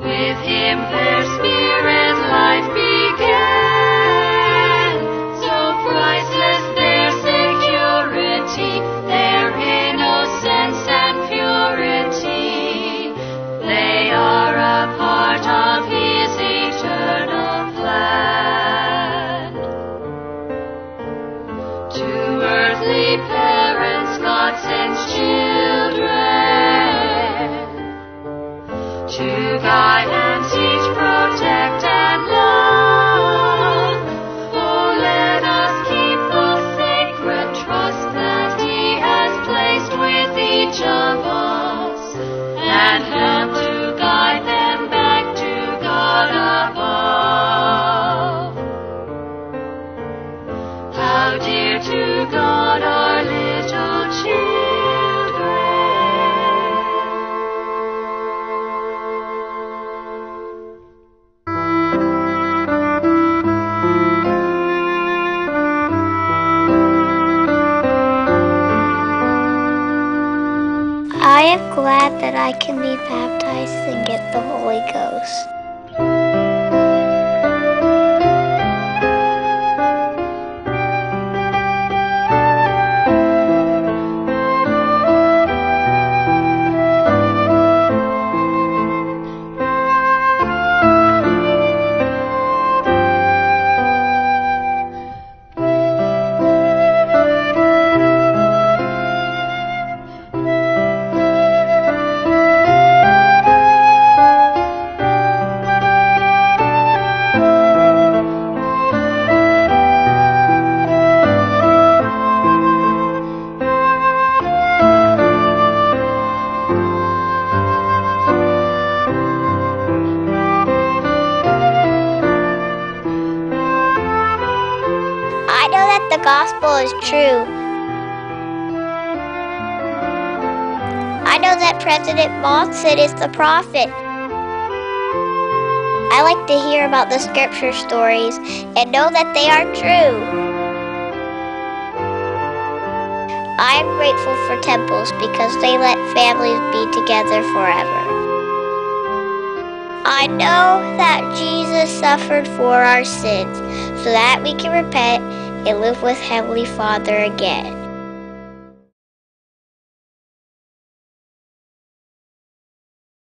With him their spirit life began. So priceless their security, their innocence and purity. They are a part of his eternal plan. To earthly parents God sends children, to guide and teach, protect and love. Oh, let us keep the sacred trust that he has placed with each of us, and help to guide them back to God above. How dear to God are little children. I am glad that I can be baptized and get the Holy Ghost. I know that the gospel is true. I know that President Monson is the prophet. I like to hear about the scripture stories and know that they are true. I am grateful for temples because they let families be together forever. I know that Jesus suffered for our sins so that we can repent and live with Heavenly Father again.